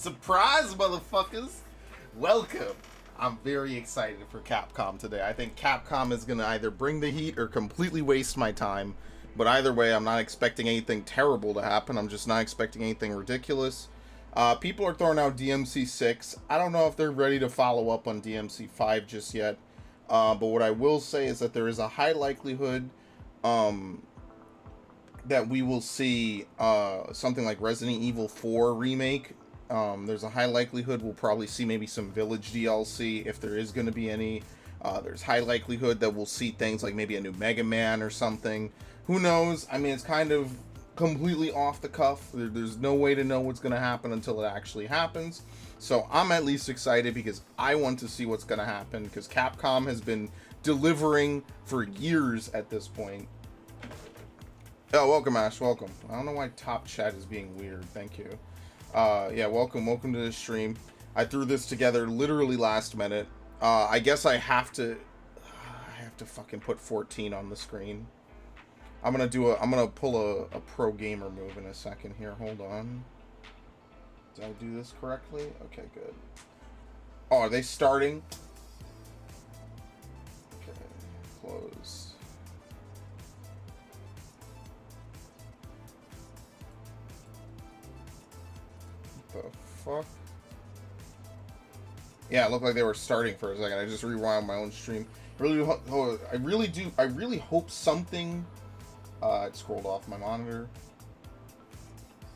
Surprise, motherfuckers! Welcome! I'm very excited for Capcom today. I think Capcom is going to either bring the heat or completely waste my time. But either way, I'm not expecting anything terrible to happen. I'm just not expecting anything ridiculous. People are throwing out DMC 6. I don't know if they're ready to follow up on DMC 5 just yet. But what I will say is that there is a high likelihood that we will see something like Resident Evil 4 remake. There's a high likelihood we'll probably see maybe some Village DLC if there is going to be any. There's high likelihood that we'll see things like maybe a new Mega Man or something. Who knows? I mean, it's kind of completely off the cuff. There's no way to know what's going to happen until it actually happens. So I'm at least excited because I want to see what's going to happen, because Capcom has been delivering for years at this point. Oh, welcome, Ash. Welcome. I don't know why top chat is being weird. Thank you. Yeah, welcome to the stream. I threw this together literally last minute. I guess I have to fucking put 14 on the screen. I'm gonna pull a pro gamer move in a second here. Hold on. Did I do this correctly? Okay, good. Oh, are they starting? Okay, close. What the fuck? Yeah, it looked like they were starting for a second. I just rewound my own stream. I really hope something. It scrolled off my monitor.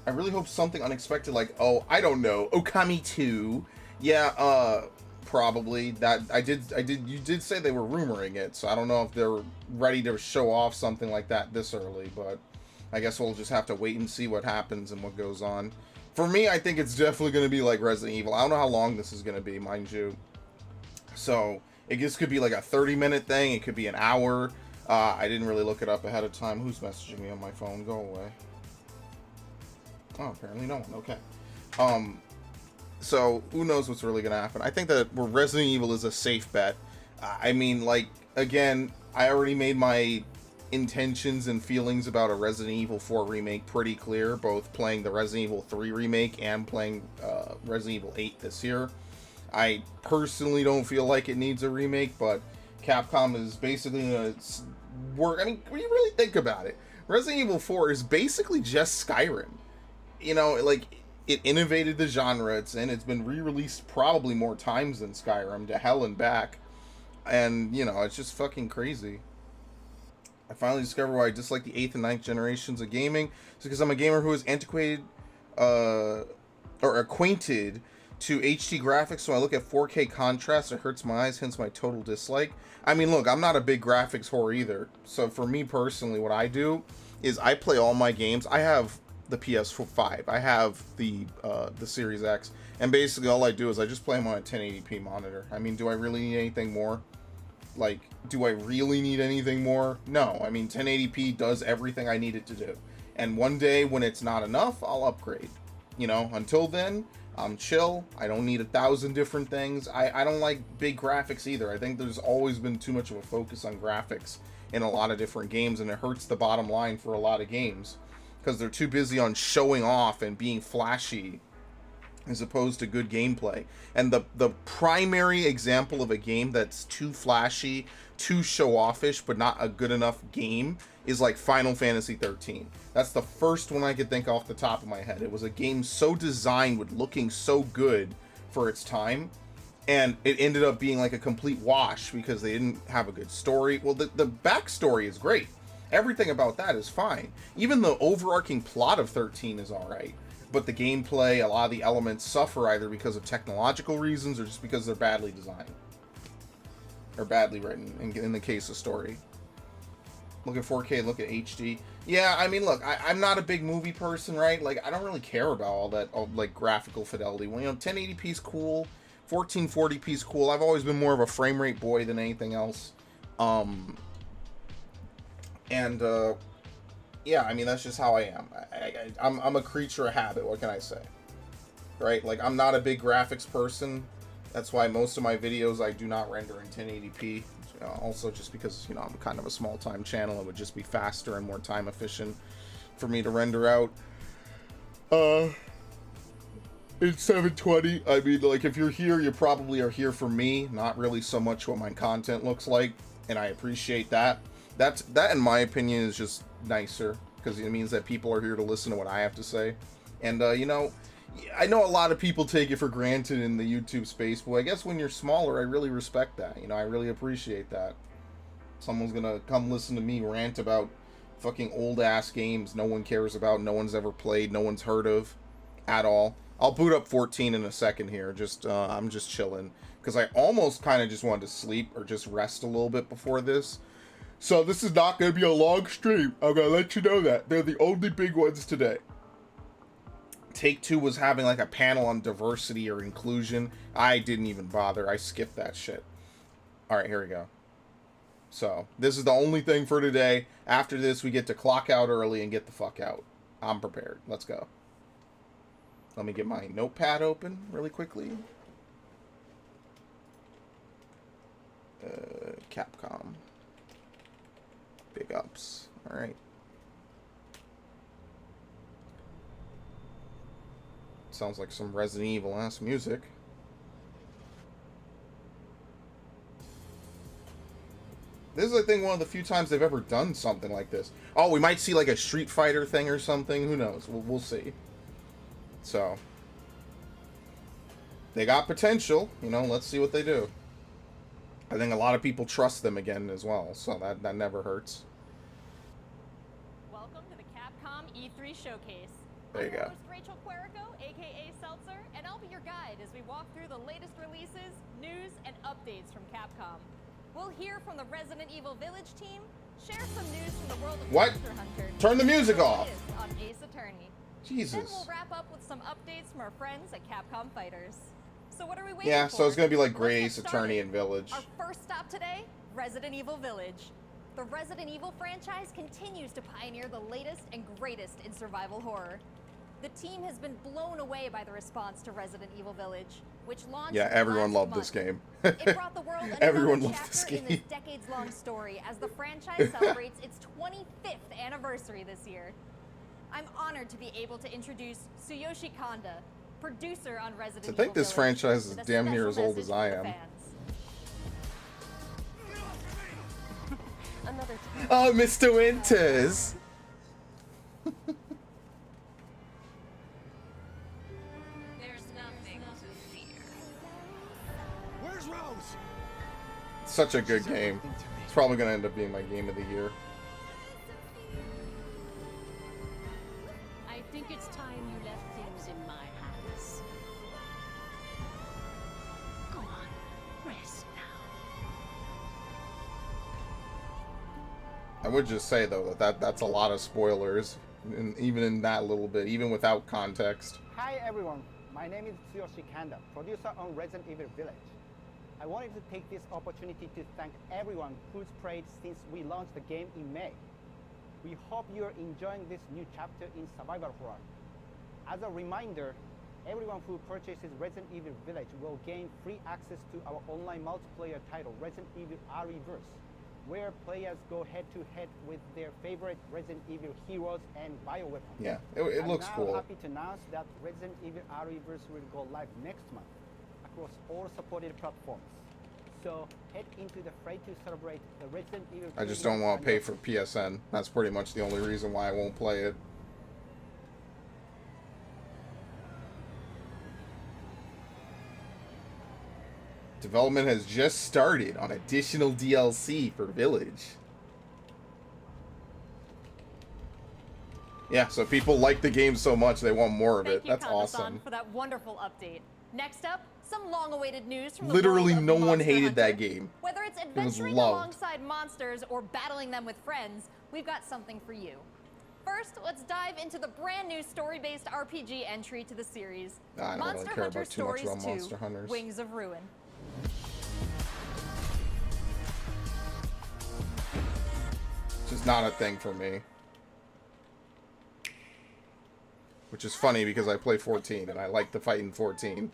I really hope something unexpected, like, oh, I don't know, Okami 2. Yeah, probably. You did say they were rumoring it, so I don't know if they're ready to show off something like that this early, but I guess we'll just have to wait and see what happens and what goes on. For me, I think it's definitely going to be like Resident Evil. I don't know how long this is going to be, mind you. So, it just could be like a 30-minute thing. It could be an hour. I didn't really look it up ahead of time. Who's messaging me on my phone? Go away. Oh, apparently no one. Okay. So, who knows what's really going to happen. I think that Resident Evil is a safe bet. I mean, like, again, I already made my intentions and feelings about a Resident Evil 4 remake pretty clear, both playing the Resident Evil 3 remake and playing Resident Evil 8 this year. I personally don't feel like it needs a remake, but Capcom is basically going to work. I mean, when you really think about it, Resident Evil 4 is basically just Skyrim. You know, like, it innovated the genre it's in. It's been re-released probably more times than Skyrim, to hell and back. And, you know, it's just fucking crazy. I finally discovered why I dislike the 8th and 9th generations of gaming. It's because I'm a gamer who is antiquated, or acquainted to HD graphics, so I look at 4K contrast, it hurts my eyes, hence my total dislike. I mean, look, I'm not a big graphics whore either. So for me personally, what I do is I play all my games. I have the PS5, I have the Series X, and basically all I do is I just play them on a 1080p monitor. I mean, do I really need anything more? Like, do I really need anything more? No. I mean, 1080p does everything I need it to do. And one day when it's not enough, I'll upgrade. You know, until then, I'm chill. I don't need 1,000 different things. I don't like big graphics either. I think there's always been too much of a focus on graphics in a lot of different games, and it hurts the bottom line for a lot of games because they're too busy on showing off and being flashy as opposed to good gameplay. And the primary example of a game that's too flashy, too show-offish, but not a good enough game is like Final Fantasy 13. That's the first one I could think off the top of my head. It was a game so designed with looking so good for its time, and it ended up being like a complete wash because they didn't have a good story. Well, the backstory is great. Everything about that is fine. Even the overarching plot of 13 is alright. But the gameplay, a lot of the elements suffer either because of technological reasons or just because they're badly designed. Or badly written, in the case of story. Look at 4K, look at HD. Yeah, I mean, look, I'm not a big movie person, right? Like, I don't really care about all that, like, graphical fidelity. Well, you know, 1080p is cool, 1440p is cool. I've always been more of a frame rate boy than anything else. Yeah, I mean, that's just how I am. I'm a creature of habit, what can I say? Right? Like, I'm not a big graphics person. That's why most of my videos I do not render in 1080p. Also, just because, you know, I'm kind of a small-time channel, it would just be faster and more time efficient for me to render out. It's 7:20. I mean, like, if you're here, you probably are here for me, not really so much what my content looks like, and I appreciate that. That, in my opinion, is just nicer, because it means that people are here to listen to what I have to say. And, you know, I know a lot of people take it for granted in the YouTube space, but I guess when you're smaller, I really respect that. You know, I really appreciate that. Someone's gonna come listen to me rant about fucking old-ass games no one cares about, no one's ever played, no one's heard of at all. I'll boot up 14 in a second here. I'm just chilling, because I almost kind of just wanted to sleep or just rest a little bit before this. So this is not going to be a long stream. I'm going to let you know that. They're the only big ones today. Take-Two was having like a panel on diversity or inclusion. I didn't even bother. I skipped that shit. Alright, here we go. So, this is the only thing for today. After this, we get to clock out early and get the fuck out. I'm prepared. Let's go. Let me get my notepad open really quickly. Capcom. Big ups. Alright. Sounds like some Resident Evil-ass music. This is, I think, one of the few times they've ever done something like this. Oh, we might see like a Street Fighter thing or something. Who knows? We'll see. So, they got potential. You know, let's see what they do. I think a lot of people trust them again as well, so that never hurts. Welcome to the Capcom E3 Showcase. There you I'm your go. host, Rachel Querico, aka Seltzer, and I'll be your guide as we walk through the latest releases, news, and updates from Capcom. We'll hear from the Resident Evil Village team, share some news from the world of What? Monster Hunter. Turn the music off. On Ace Attorney. Jesus. Then we'll wrap up with some updates from our friends at Capcom Fighters. So what are we waiting Yeah, for? so it's gonna be like Let's Gray get Ace Attorney started. and Village. Our first stop today, Resident Evil Village. The Resident Evil franchise continues to pioneer the latest and greatest in survival horror. The team has been blown away by the response to Resident Evil Village, which launched Yeah, everyone last loved month. this game. It brought the world another Everyone loved chapter this in this game. decades-long story as the franchise celebrates its 25th anniversary this year. I'm honored to be able to introduce Tsuyoshi Kanda, producer on Resident Evil I think this Village, franchise is with a damn near special as old as message I for the am. fans. Another time. Oh, Mr. Winters! There's nothing to fear. Where's Rose? Such a good game. It's probably gonna end up being my game of the year. I think it's time you left things in my hands. Go on, rest now. I would just say though that's a lot of spoilers, even in that little bit, even without context. Hi everyone, my name is Tsuyoshi Kanda, producer on Resident Evil Village. I wanted to take this opportunity to thank everyone who's played since we launched the game in May. We hope you're enjoying this new chapter in survival horror. As a reminder, everyone who purchases Resident Evil Village will gain free access to our online multiplayer title, Resident Evil ReVerse, where players go head-to-head with their favorite Resident Evil heroes and bioweapons. Yeah, it looks I'm cool. now happy to announce that Resident Evil ReVerse will go live next month across all supported platforms. So head into the fray to celebrate the Resident Evil. I just don't want to pay for PSN. That's pretty much the only reason why I won't play it. Development has just started on additional DLC for Village. Yeah, so people like the game so much they want more of it. Thank you, That's Kanda-san, awesome. for that wonderful update. Next up, some long-awaited news from the Literally world of no one Monster hated Hunter. that game. Whether it's was adventuring loved. alongside monsters or battling them with friends, we've got something for you. First, let's dive into the brand new story-based RPG entry to the series, I don't Monster really care Hunter about too much Stories about 2: Monster Hunters. Wings of Ruin. It's just not a thing for me. Which is funny because I play 14 and I like the fight in 14.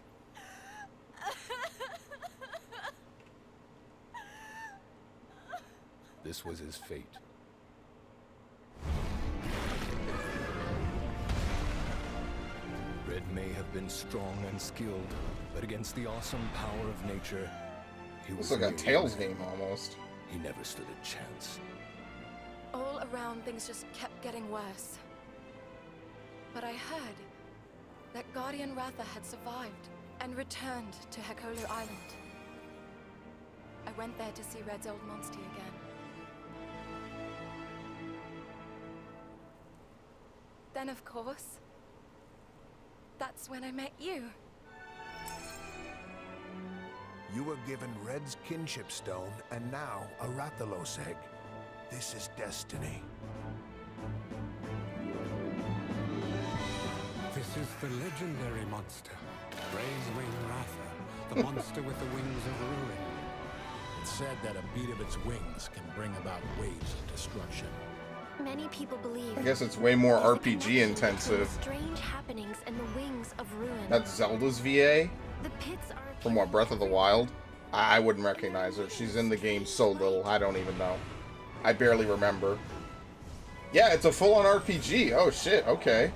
This was his fate. Red may have been strong and skilled, but against the awesome power of nature, he It's was like a merely Tails man. game almost. He never stood a chance. All around, things just kept getting worse. But I heard that Guardian Ratha had survived and returned to Hekolu Island. I went there to see Red's old monster again. Then, of course, that's when I met you. You were given Red's kinship stone, and now a Rathalos egg. This is destiny. This is the legendary monster, Ray's Wing Ratha, the monster with the wings of ruin. It's said that a beat of its wings can bring about waves of destruction. Many people believe I guess it's way more there's a RPG connection intensive. between strange happenings and the wings of ruin. That's Zelda's VA The pits are from what, Breath of the Wild? I wouldn't recognize her. She's in the game so little, I don't even know. I barely remember. Yeah, it's a full-on RPG. Oh shit, okay.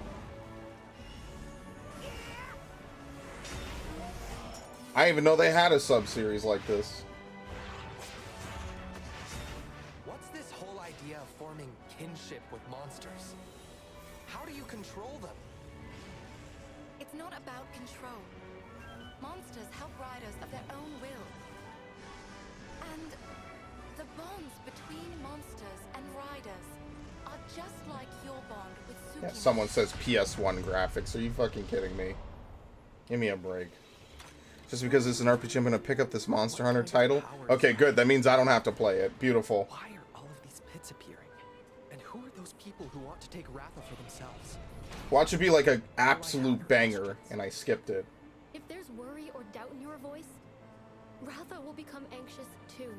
I didn't even know they had a sub-series like this. What's this whole idea of forming kinship with monsters? How do you control them? It's not about control. Monsters help riders of their own will. And the bonds between monsters and riders are just like your bond with Suki. Yeah, someone says PS1 graphics. Are you fucking kidding me? Give me a break. Just because it's an RPG, I'm gonna pick up this Monster Hunter title? Okay, good. That means I don't have to play it. Beautiful. Why are all of these pits appearing? And who are those people who want to take Ratha for themselves? Watch it be like an absolute banger, and I skipped it. If there's worry or doubt in your voice, Ratha will become anxious too.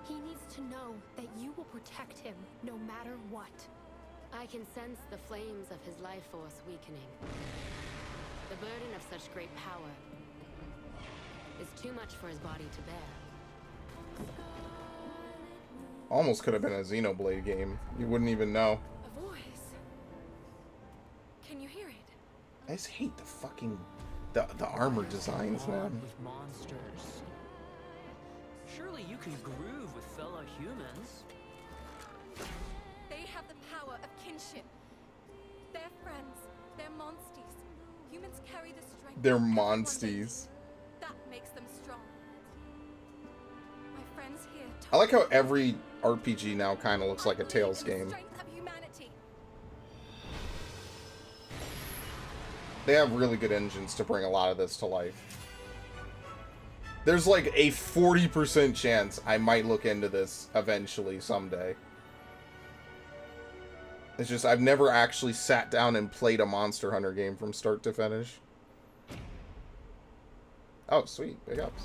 He needs to know that you will protect him no matter what. I can sense the flames of his life force weakening. The burden of such great power is too much for his body to bear. Almost could have been a Xenoblade game. You wouldn't even know. A voice. Can you hear it? I just hate the fucking... The armor designs, man. With monsters. Surely you can groove with fellow humans. They have the power of kinship. They're friends. They're monsties. Humans carry the strength. They're everyone monsties. needs. That makes them strong. My friends here. I like how every RPG now kind of looks like a Tales game. Strength of humanity. They have really good engines to bring a lot of this to life. There's like a 40% chance I might look into this eventually someday. It's just I've never actually sat down and played a Monster Hunter game from start to finish. Oh, sweet. Big ups.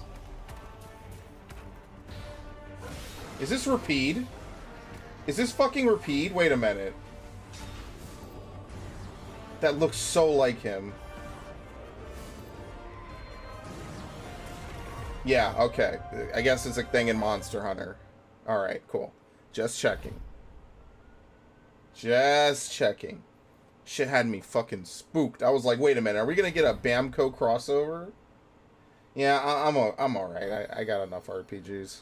Is this Rapide? Is this fucking Rapide? Wait a minute. That looks so like him. Yeah, okay. I guess it's a thing in Monster Hunter. Alright, cool. Just checking. Just checking. Shit had me fucking spooked. I was like, wait a minute, are we gonna get a Bamco crossover? Yeah, I'm alright. I got enough RPGs.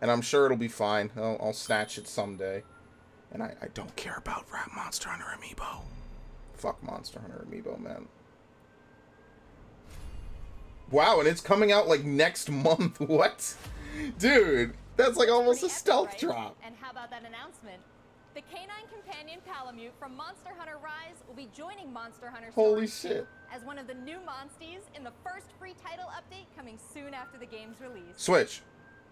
And I'm sure it'll be fine. I'll snatch it someday. And I don't care about Monster Hunter Amiibo. Fuck Monster Hunter Amiibo, man. Wow, and it's coming out like next month. What? Dude, that's like almost a stealth Right? drop. And how about that announcement? The canine companion Palamute from Monster Hunter Rise will be joining Monster Hunter Holy Stories 2 shit. as one of the new monsties in the first free title update coming soon after the game's release. Switch.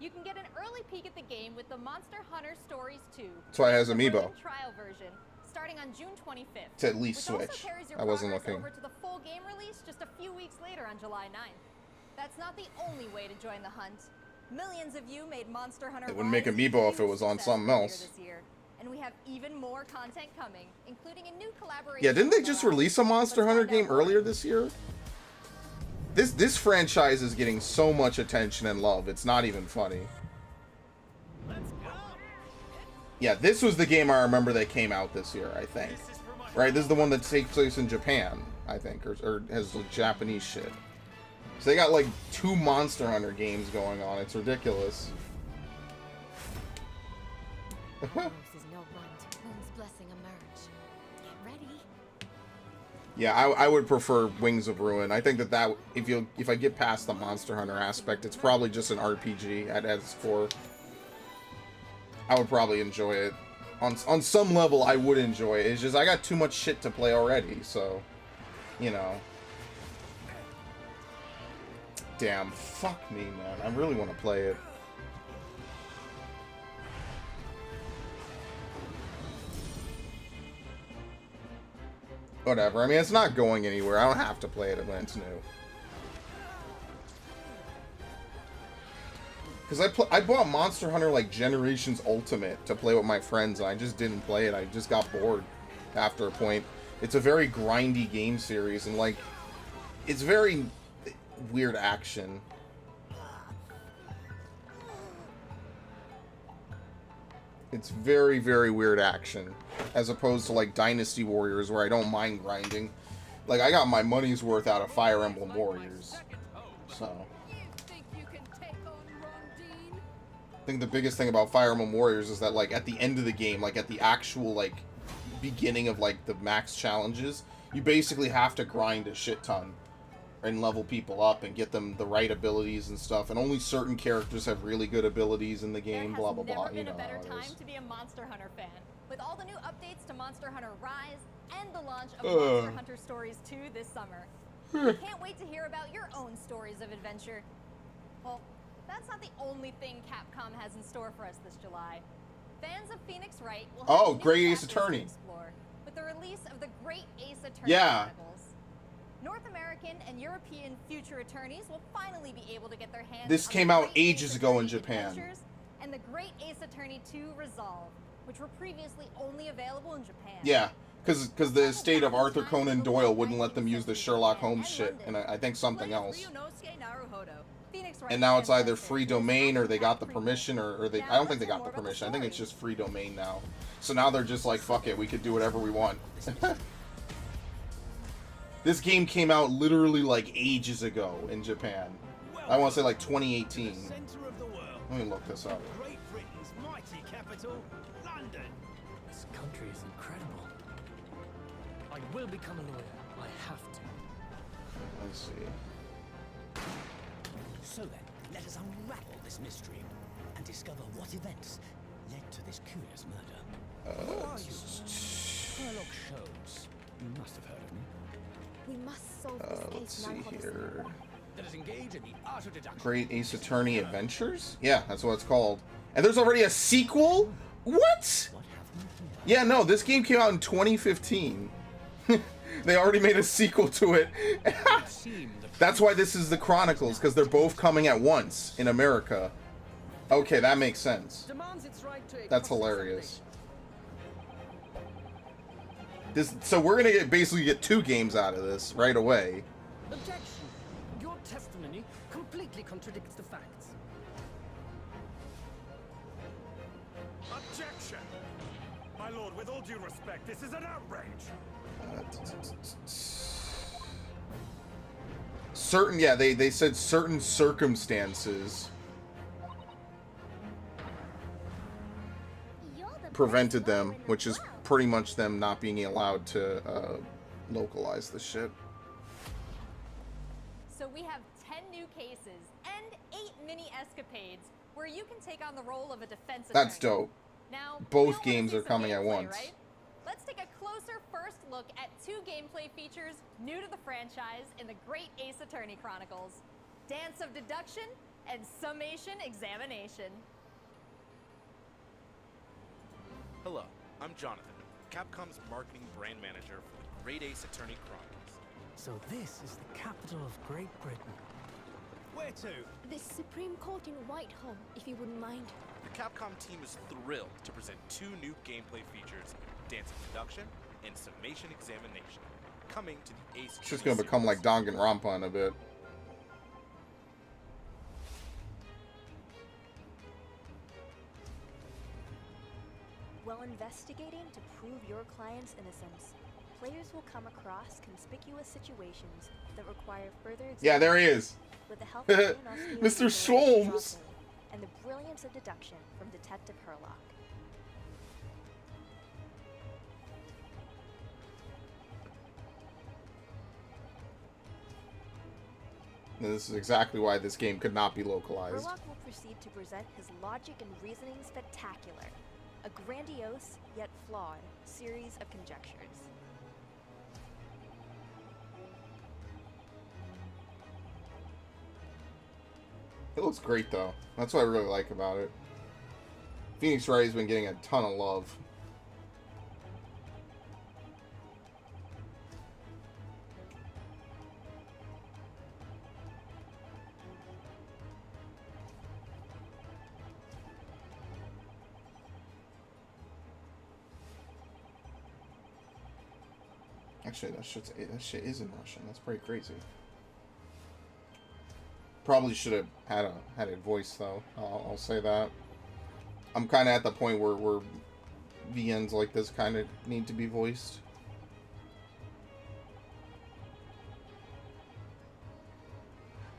You can get an early peek at the game with the Monster Hunter Stories 2. That's why it has the Amiibo. Frozen trial version starting on June 25th. It's at least which also Switch. carries your I wasn't progress looking. over to the full game release just a few weeks later on July 9th. That's not the only way to join the hunt. Millions of you made Monster Hunter It would make Rise Amiibo a if it was on huge something success else. earlier this year. And we have even more content coming, including a new collaboration. Yeah, didn't they with just Arise. release a Monster Let's Hunter find out game more. earlier this year? This franchise is getting so much attention and love. It's not even funny. Yeah, this was the game I remember that came out this year, I think. Right, this is the one that takes place in Japan. I think, or has like Japanese shit. So they got like 2 Monster Hunter games going on. It's ridiculous. Is no want. Moon's blessing emerge. Get ready. Yeah, I would prefer Wings of Ruin. I think that if I get past the Monster Hunter aspect, it's probably just an RPG at its core. I would probably enjoy it. On some level, I would enjoy it. It's just I got too much shit to play already, so, you know. Damn, fuck me, man. I really want to play it. Whatever. I mean, it's not going anywhere. I don't have to play it when it's new. Because I bought Monster Hunter, like, Generations Ultimate to play with my friends, and I just didn't play it. I just got bored after a point. It's a very grindy game series, and, like, it's very weird action. It's very, very weird action. As opposed to, like, Dynasty Warriors, where I don't mind grinding. Like, I got my money's worth out of Fire Emblem Warriors. So I think the biggest thing about Fire Emblem Warriors is that, like, at the end of the game, like, at the actual, like, beginning of, like, the max challenges, you basically have to grind a shit ton and level people up and get them the right abilities and stuff, and only certain characters have really good abilities in the game, blah, blah, blah. There has never been a better time to be a Monster Hunter fan. With all the new updates to Monster Hunter Rise and the launch of Monster Hunter Stories 2 this summer. We can't wait to hear about your own stories of adventure. Well, that's not the only thing Capcom has in store for us this July. Fans of Phoenix Wright will have Great Ace Attorney to explore with the release of the Great Ace Attorney Chronicles. North American and European future attorneys will finally be able to get their hands This on came the out Great ages Ace ago in Attorney Japan. Adventures and the Great Ace Attorney 2 Resolve, which were previously only available in Japan. Yeah, because the estate of Arthur Conan Doyle wouldn't let them use the Sherlock Holmes shit, and I think something else. And now it's either free domain, or they got the permission, or they... I don't think they got the permission. I think it's just free domain now. So now they're just like, fuck it, we could do whatever we want. This game came out literally like ages ago in Japan. I want to say like 2018. Let me look this up. Great Britain's mighty capital, London. This country is incredible. I will become a lawyer. I have to. Let's see. So then, let us unravel this mystery and discover what events led to this curious murder. Who are you? Sherlock Holmes. You must have heard of me. We must solve this case. Let's see here. Let us engage in the art of deduction. Great Ace Attorney Adventures? Yeah, that's what it's called. And there's already a sequel? What? Yeah, no, this game came out in 2015. They already made a sequel to it. That's why this is the Chronicles, because they're both coming at once in America. Okay, that makes sense. That's hilarious. So we're gonna basically get 2 games out of this right away. Objection! Your testimony completely contradicts the facts. Objection! My lord, with all due respect, this is an outrage! Certain, yeah, they said certain circumstances prevented them, which is pretty much them not being allowed to localize the shit. So we have 10 new cases and 8 mini escapades where you can take on the role of a defense attorney. That's dope. Now, both games are coming at once. Right? Let's take a closer first look at 2 gameplay features new to the franchise in the Great Ace Attorney Chronicles: Dance of Deduction and Summation Examination. Hello, I'm Jonathan, Capcom's marketing brand manager for the Great Ace Attorney Chronicles. So this is the capital of Great Britain. Where to? The Supreme Court in Whitehall, if you wouldn't mind. The Capcom team is thrilled to present 2 new gameplay features, Dance of Deduction and Summation Examination, coming to the Ace. It's just gonna become like Danganronpa in a bit. While investigating to prove your client's innocence, players will come across conspicuous situations that require further Yeah, there he is. with the help of Mr. Sholmes. and the brilliance of deduction from Detective Herlock. This is exactly why this game could not be localized. Herlock will proceed to present his logic and reasoning spectacular, a grandiose yet flawed series of conjectures. It looks great though. That's what I really like about it. Phoenix Wright has been getting a ton of love. Actually, that shit is in Russian. That's pretty crazy. Probably should have had a voice though. I'll say that. I'm kind of at the point where VNs like this kind of need to be voiced.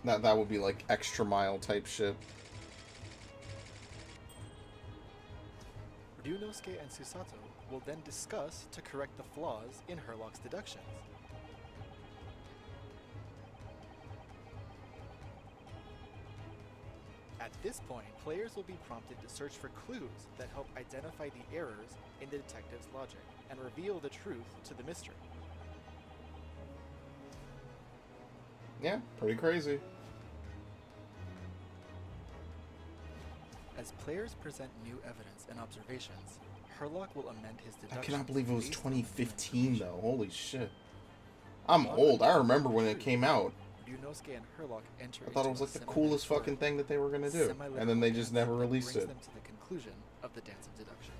That would be like extra mile type shit. Ryunosuke and Susato will then discuss to correct the flaws in Herlock's deductions. At this point, players will be prompted to search for clues that help identify the errors in the detective's logic and reveal the truth to the mystery. Yeah, pretty crazy. As players present new evidence and observations, Herlock will amend his deductions. I cannot believe it was 2015 though. Holy shit. I'm old. I remember when it came out. Ryunosuke and Herlock enter I thought it was like the coolest fucking thing that they were gonna do, and then they just never released it. Them to the conclusion of the dance of deduction.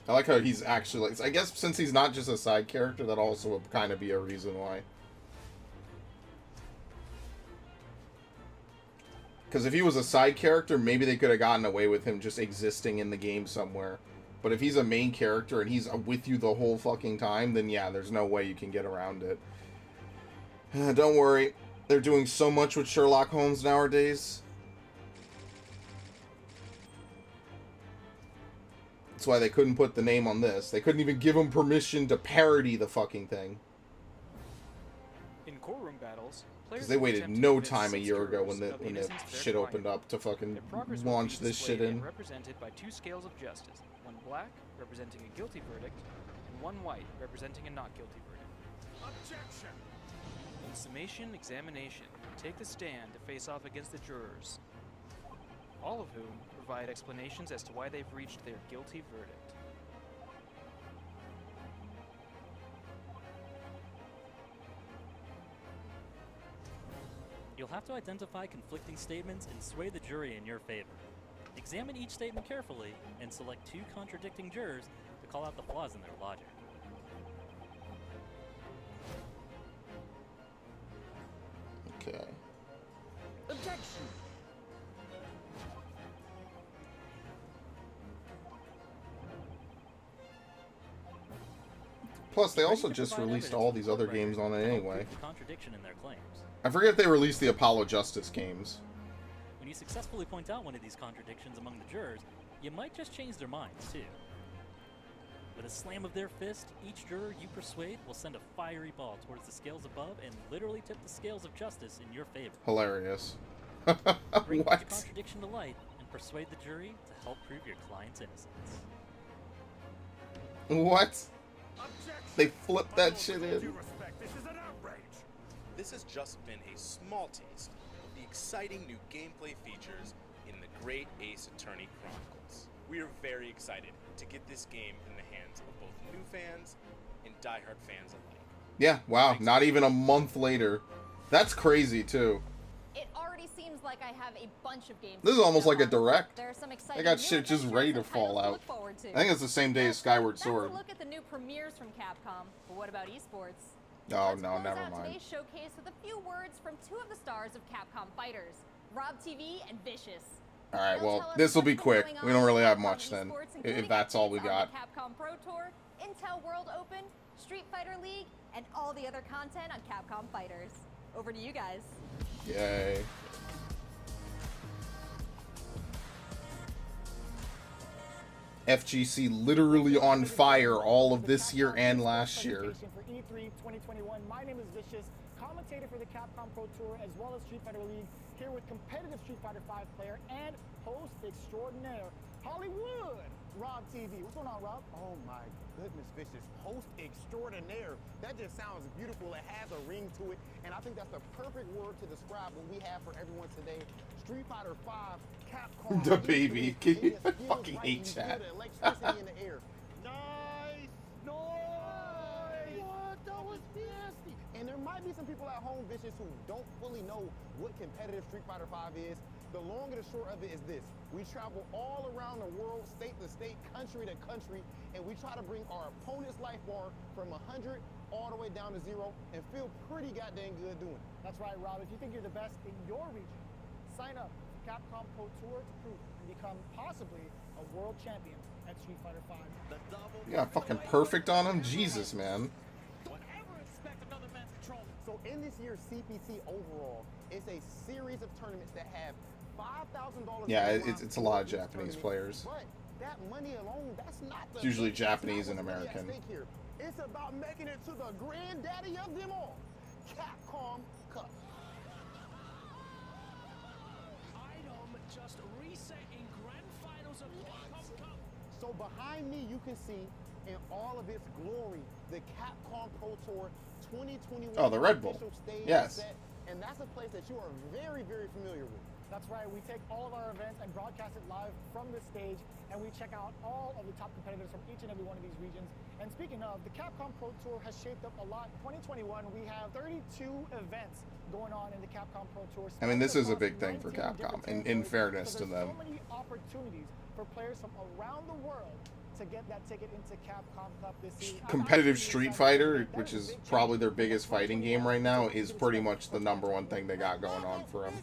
I like how he's actually like. I guess since he's not just a side character, that also would kind of be a reason why. Because if he was a side character, maybe they could have gotten away with him just existing in the game somewhere. But if he's a main character and he's with you the whole fucking time, then yeah, there's no way you can get around it. Don't worry. They're doing so much with Sherlock Holmes nowadays. That's why they couldn't put the name on this. They couldn't even give him permission to parody the fucking thing. In courtroom battles, because they waited no time a year ago when the shit opened up to fucking launch this shit in. Represented by two scales of justice: one black representing a guilty verdict, and one white representing a not guilty verdict. Objection! In summation examination, take the stand to face off against the jurors, all of whom provide explanations as to why they've reached their guilty verdict. You'll have to identify conflicting statements and sway the jury in your favor. Examine each statement carefully and select two contradicting jurors to call out the flaws in their logic. Okay. Objection! Plus, they also just released all these other games on it anyway. Contradiction in their claims. I forget if they released the Apollo Justice games. When you successfully point out one of these contradictions among the jurors, you might just change their minds, too. With a slam of their fist, each juror you persuade will send a fiery ball towards the scales above and literally tip the scales of justice in your favor. Hilarious. Bring What? each contradiction to light and persuade the jury to help prove your client's innocence. What? They flipped that shit in. This is an outrage. This has just been a small taste of the exciting new gameplay features in the Great Ace Attorney Chronicles. We are very excited to get this game in the hands of both new fans and diehard fans alike. Yeah, wow, not even a month later. That's crazy, too. It already seems like I have a bunch of games. This is almost like a direct. There are some I exciting got new shit just adventures ready to and fall titles out. look forward to. I think it's the same day as Skyward Sword. That's a look at the new premieres from Capcom. But what about esports? Oh, Let's no, close never out mind. Today's showcase with a few words from two of the stars of Capcom Fighters, Rob TV and Vicious. Alright, well, this will be quick. We don't really have much then, if that's all we got. Capcom Pro Tour, Intel World Open, Street Fighter League, and all the other content on Capcom Fighters. Over to you guys. Yay. FGC literally on fire all of this year and last year. For E3 2021, my name is Vicious, commentator for the Capcom Pro Tour as well as Street Fighter League, here with competitive Street Fighter V player and host extraordinaire, Hollywood, Rob TV. What's going on, Rob? Oh my goodness, Vicious. Host extraordinaire. That just sounds beautiful. It has a ring to it. And I think that's the perfect word to describe what we have for everyone today. Street Fighter V, Capcom. The baby. I fucking hate chat. Electricity in the air. Nice! Nice! What? That was nasty! And there might be some people at home, Vicious, who don't fully know what competitive Street Fighter V is. The long and the short of it is this. We travel all around the world, state to state, country to country, and we try to bring our opponent's life bar from 100 all the way down to 0 and feel pretty goddamn good doing it. That's right, Rob. If you think you're the best in your region, sign up for Capcom Pro Tour to prove and become possibly a world champion at Street Fighter V. You got fucking perfect on him? Jesus, man. So in this year's CPT overall, it's a series of tournaments that have $5,000. Yeah, it's a lot of Japanese players. But that money alone, that's not the. It's usually Japanese and American. It's about making it to the granddaddy of them all, Capcom Cup. Item just reset in grand finals of Capcom Cup. So behind me, you can see in all of its glory the Capcom Pro Tour 2021. Oh, the Red Bull. Yes. Set, and that's a place that you are very, very familiar with. That's right. We take all of our events and broadcast it live from this stage, and we check out all of the top competitors from each and every one of these regions. And speaking of, the Capcom Pro Tour has shaped up a lot. 2021, we have 32 events going on in the Capcom Pro Tour. I mean, this is a big thing for Capcom, in fairness to them. So many opportunities for players from around the world to get that ticket into Capcom Cup this season. Competitive Street Fighter, which is probably their biggest fighting game right now, is pretty much the #1 thing they got going on for them.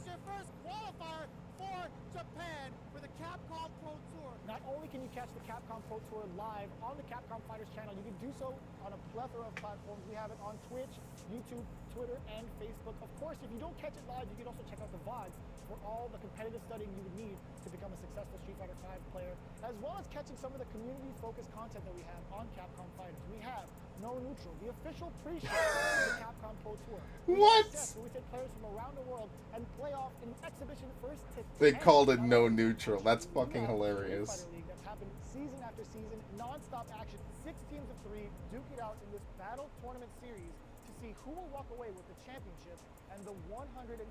Not only can you catch the Capcom Pro Tour live on the Capcom Fighters channel, you can do so on a plethora of platforms. We have it on Twitch, YouTube, Twitter, and Facebook. Of course, if you don't catch it live, you can also check out the VODs for all the competitive studying you would need to become a successful Street Fighter V player, as well as catching some of the community-focused content that we have on Capcom Fighters. We have No Neutral, the official pre-show of the Capcom Pro Tour. What? Where we take players from around the world and play off an exhibition first to They called it No Neutral. That's fucking hilarious. Street Fighter League that's happened season after season, non-stop action, 6 teams of 3, duke it out in this battle tournament series to see who will walk away with the championship and the $150,000.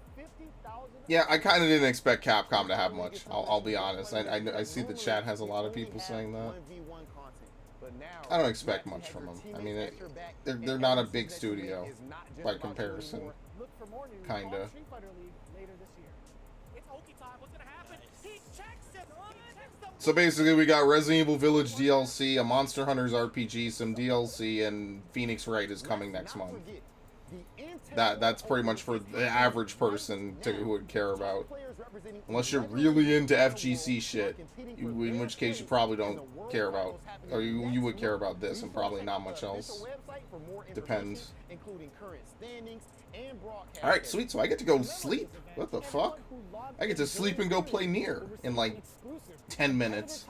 Yeah, I kind of didn't expect Capcom to have much. I'll be honest. I see the chat has a lot of people saying that. I don't expect much from them. I mean, they're not a big studio by comparison. Look for more news Kinda. on Street Fighter League later this year. It's Oki time. What's gonna happen? He checks it. So basically, we got Resident Evil Village DLC, a Monster Hunters RPG, some DLC, and Phoenix Wright is coming next month. That's pretty much for the average person who would care about. Unless you're really into FGC shit, in which case you probably don't care about, or you would care about this and probably not much else. Depends. Alright, sweet, so I get to go sleep. What the fuck? I get to sleep and go play Nier in like 10 minutes.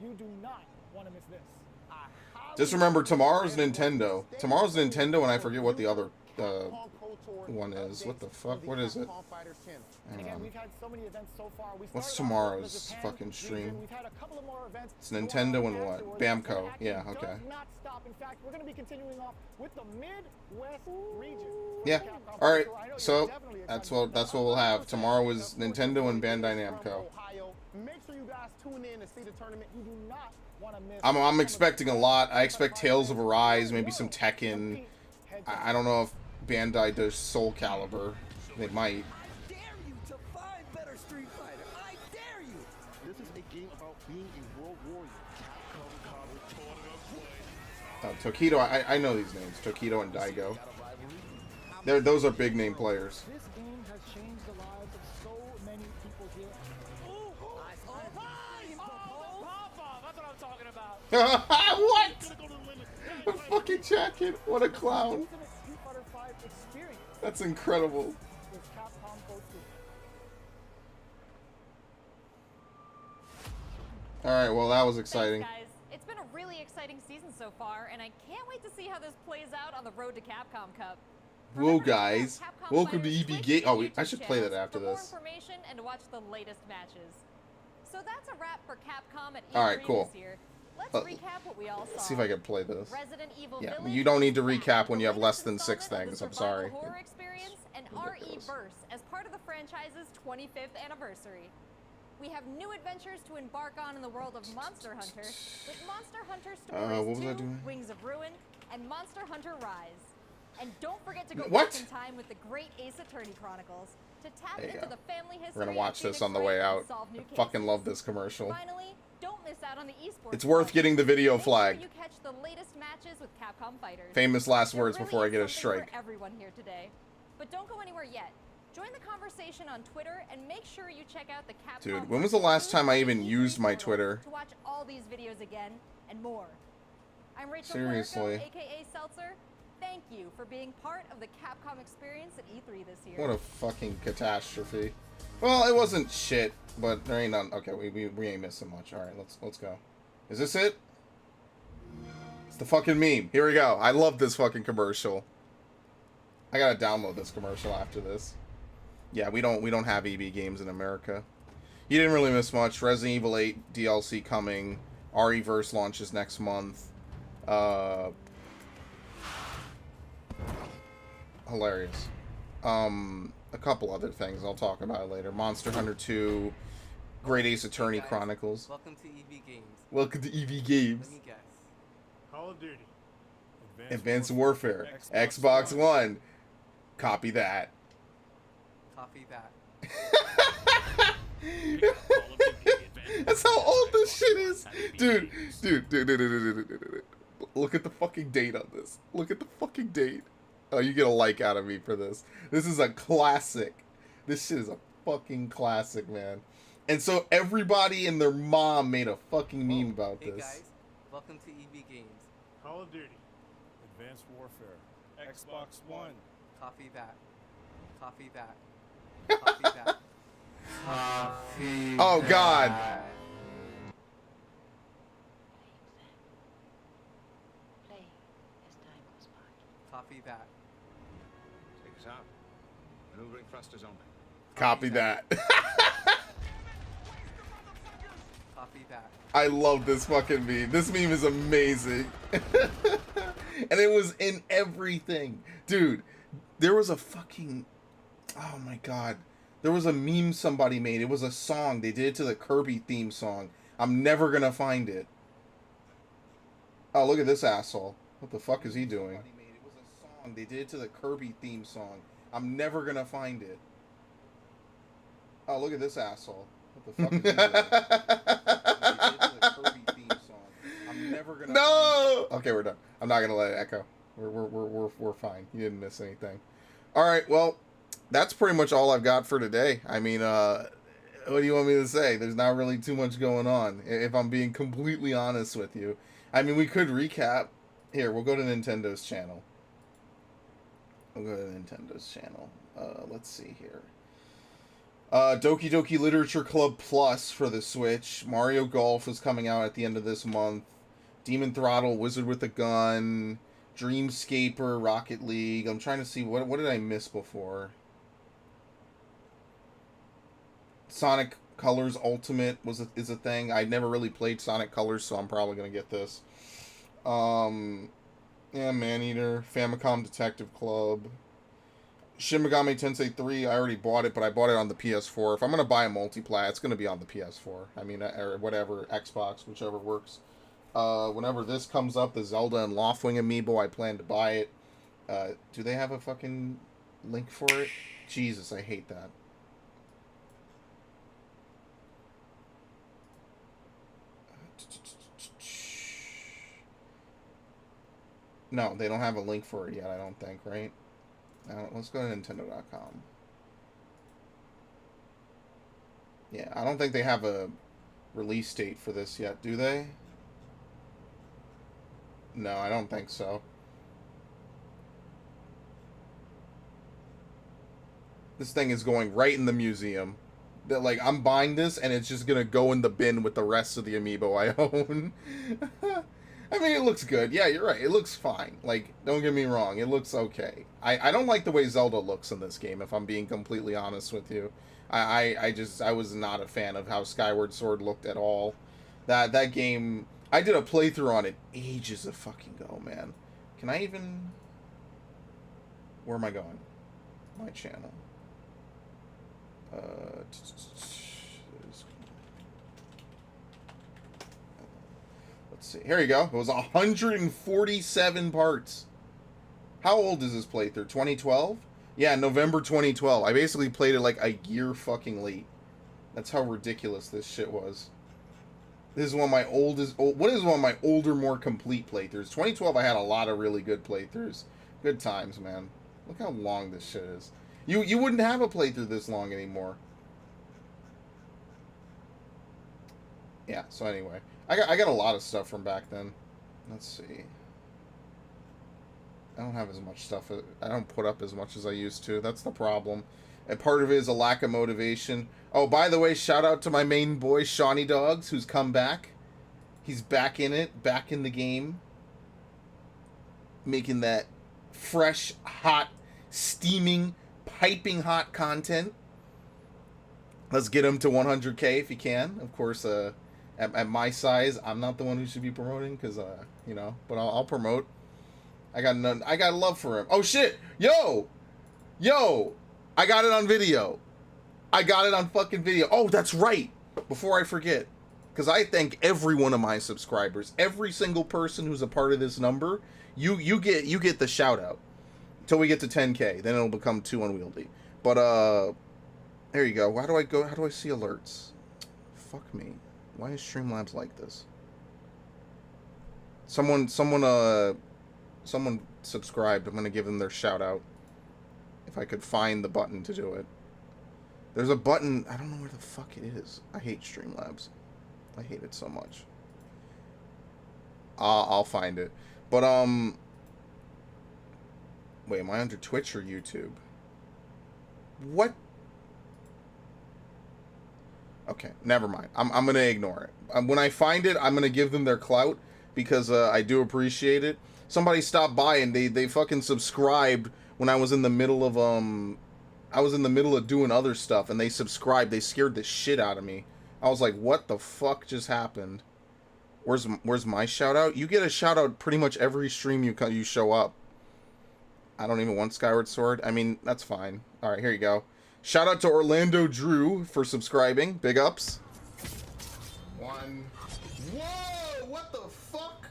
You do not want to miss this. Just remember, tomorrow's Nintendo. Tomorrow's Nintendo, and I forget what the other one is. What the fuck? What is it? What's tomorrow's fucking stream? It's Nintendo and what? Bamco. Yeah, okay. In fact, we're going to be continuing off with the Midwest region. Yeah. All right. So that's what we'll have. Tomorrow is Nintendo and Bandai Namco. Make sure you guys guys tune in to see the tournament. You do not want to miss. I'm expecting a lot. I expect Tales of Arise, maybe some Tekken. I don't know if Bandai does Soul Calibur. They might. This is a game about being a world warrior. Tokido, I know these names. Tokido and Daigo. Those are big name players. This game has changed the lives of so many people here. That's what I'm talking about. What? A fucking jacket. What a clown. That's incredible. Alright, well that was exciting. Thanks, guys. It's been a really exciting season so far, and I can't wait to see how this plays out on the road to Capcom Cup. Whoa, guys. Welcome to EB Game. Oh, I should play that after for this. more information and to watch the latest matches. So that's a wrap for Capcom at E3 Alright, cool. this year. Let's recap what we all saw. Let's see if I can play this. Resident Evil Yeah, Village you don't need to recap when you have less than 6 things. I'm sorry. horror experience and RE-verse as part of the franchise's 25th anniversary. We have new adventures to embark on in the world of Monster Hunter, with Monster Hunter what was I Stories 2, doing? Wings of Ruin, and Monster Hunter Rise. And don't forget to go What? back in time with the Great Ace Attorney Chronicles to tap There you into go. the family history. We're gonna watch of this on the way Phoenix Wright out. and solve new I fucking cases. love this commercial. Finally, don't miss out on the esports. It's worth getting the video Make sure flag. you catch the latest matches with Capcom fighters. Famous last There words really before I is get a something strike. For everyone here today. But don't go anywhere yet. Join the conversation on Twitter and make sure you check out the Capcom. Dude, when was the last time I even used my Twitter? To watch all these videos again and more. I'm Rachel Seriously. Puerco, aka Seltzer. Thank you for being part of the Capcom experience at E3 this year. What a fucking catastrophe. Well, it wasn't shit, but there ain't none. Okay, we ain't missing much. All right, let's go. Is this it? It's the fucking meme. Here we go. I love this fucking commercial. I gotta download this commercial after this. Yeah, we don't have EB games in America. You didn't really miss much. Resident Evil 8 DLC coming. RE-verse launches next month. Hilarious. A couple other things I'll talk about later. Monster Hunter 2, Great Ace Attorney Chronicles. Welcome to EV Games. Welcome to EV Games. Let me guess. Call of Duty. Advanced Warfare. Xbox One. Copy that. Copy that. That's how old this shit is. Dude. Look at the fucking date on this. Look at the fucking date. Oh, you get a like out of me for this. This is a classic. This shit is a fucking classic, man. And so everybody and their mom made a fucking meme about Hey this. guys, welcome to EV Games. Call of Duty. Advanced Warfare. Xbox One. Copy that. Copy that. Copy that. Copy Oh, God. that. Copy that. Take us out. Maneuvering thrusters only. Copy that. Copy that. I love this fucking meme. This meme is amazing. And it was in everything. Dude, there was a fucking... Oh my god. There was a meme somebody made. It was a song. They did it to the Kirby theme song. I'm never gonna find it. Oh, look at this asshole. What the fuck is he doing? It was a song. They did it to the Kirby theme song. I'm never gonna find it. Oh, look at this asshole. What the fuck is he doing? They did it to the Kirby theme song. I'm never gonna find it. Okay, we're done. I'm not gonna let it echo. We're fine. You didn't miss anything. All right, well, that's pretty much all I've got for today. I mean, what do you want me to say? There's not really too much going on, if I'm being completely honest with you. I mean, we could recap. Here, we'll go to Nintendo's channel. Let's see here. Doki Doki Literature Club Plus for the Switch. Mario Golf is coming out at the end of this month. Demon Throttle, Wizard with a Gun, Dreamscaper, Rocket League. I'm trying to see, what did I miss before? Sonic Colors Ultimate is a thing. I never really played Sonic Colors, so I'm probably going to get this. Yeah, Maneater, Famicom Detective Club. Shin Megami Tensei 3, I already bought it, but I bought it on the PS4. If I'm going to buy a multiplayer, it's going to be on the PS4. I mean, or whatever, Xbox, whichever works. Whenever this comes up, the Zelda and Loftwing amiibo, I plan to buy it. Do they have a fucking link for it? Jesus, I hate that. No, they don't have a link for it yet, I don't think, right? Let's go to Nintendo.com. Yeah, I don't think they have a release date for this yet, do they? No, I don't think so. This thing is going right in the museum. Like, I'm buying this, and it's just gonna go in the bin with the rest of the amiibo I own. I mean, it looks good. Yeah, you're right. It looks fine. Like, don't get me wrong. It looks okay. I don't like the way Zelda looks in this game, if I'm being completely honest with you. I was not a fan of how Skyward Sword looked at all. That game, I did a playthrough on it ages of fucking go, man. Can I even... Where am I going? My channel. Let's see. Here you go. It was 147 parts. How old is this playthrough? 2012? Yeah, November 2012. I basically played it like a year fucking late. That's how ridiculous this shit was. This is one of my what is one of my older, more complete playthroughs. 2012, I had a lot of really good playthroughs. Good times, man. Look how long this shit is. You wouldn't have a playthrough this long anymore. Yeah, so anyway. I got a lot of stuff from back then. Let's see. I don't have as much stuff. I don't put up as much as I used to. That's the problem. And part of it is a lack of motivation. Oh, by the way, shout out to my main boy, Shawnee Dogs, who's come back. He's back in it, back in the game. Making that fresh, hot, steaming, piping hot content. Let's get him to 100K if you can. Of course, at my size, I'm not the one who should be promoting because, you know, but I'll promote. I got love for him. Oh shit, yo, I got it on video. I got it on fucking video. Oh, that's right. Before I forget, because I thank every one of my subscribers, every single person who's a part of this number. You get the shout out until we get to 10K. Then it'll become too unwieldy. But there you go. How do I see alerts? Fuck me. Why is Streamlabs like this? Someone subscribed. I'm gonna give them their shout out. If I could find the button to do it. There's a button. I don't know where the fuck it is. I hate Streamlabs. I hate it so much. I'll find it. But wait, am I under Twitch or YouTube? What? Okay, never mind. I'm gonna ignore it. When I find it, I'm gonna give them their clout because I do appreciate it. Somebody stopped by and they fucking subscribed when I was in the middle of doing other stuff, and they subscribed. They scared the shit out of me. I was like, what the fuck just happened? Where's my shout out? You get a shout out pretty much every stream you show up. I don't even want Skyward Sword. I mean, that's fine. All right, here you go. Shout out to Orlando Drew for subscribing. Big ups. One. Whoa! What the fuck?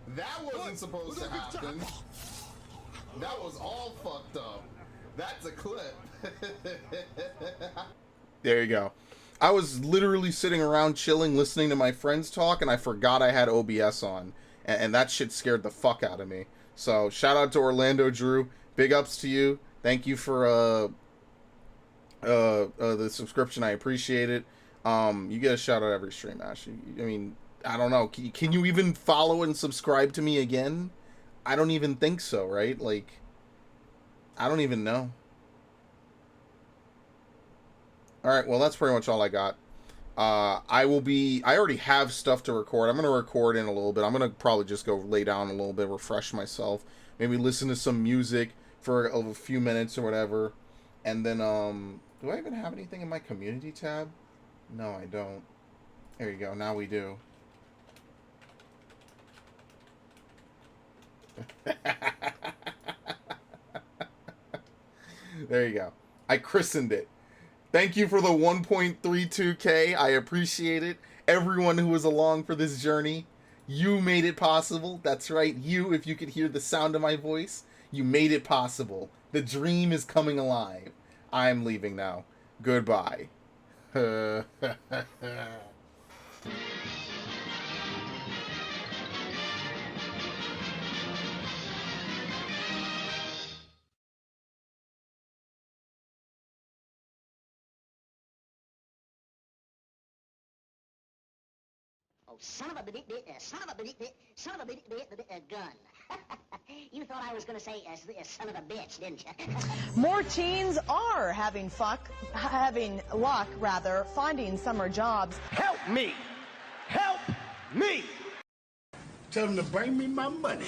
That wasn't supposed to happen. That was all fucked up. That's a clip. There you go. I was literally sitting around chilling, listening to my friends talk, and I forgot I had OBS on. And that shit scared the fuck out of me. So, shout out to Orlando Drew. Big ups to you. Thank you for the subscription. I appreciate it. You get a shout out every stream, Ash. I mean, I don't know. Can you even follow and subscribe to me again? I don't even think so, right? Like, I don't even know. Alright, well, that's pretty much all I got. I already have stuff to record. I'm going to record in a little bit. I'm going to probably just go lay down a little bit, refresh myself. Maybe listen to some music for a few minutes or whatever. And then, do I even have anything in my community tab? No, I don't. There you go. Now we do. There you go. I christened it. Thank you for the 1.32K. I appreciate it. Everyone who was along for this journey, you made it possible. That's right, you, if you could hear the sound of my voice, you made it possible. The dream is coming alive. I'm leaving now. Goodbye. Oh, son of a gun. You thought I was going to say son of a bitch, didn't you? More teens are having luck, finding summer jobs. Help me! Help me! Tell them to bring me my money.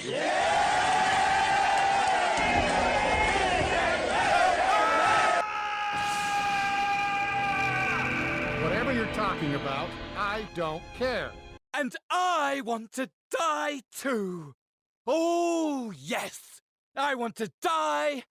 Whatever you're talking about, I don't care. And I want to die too! Oh, yes! I want to die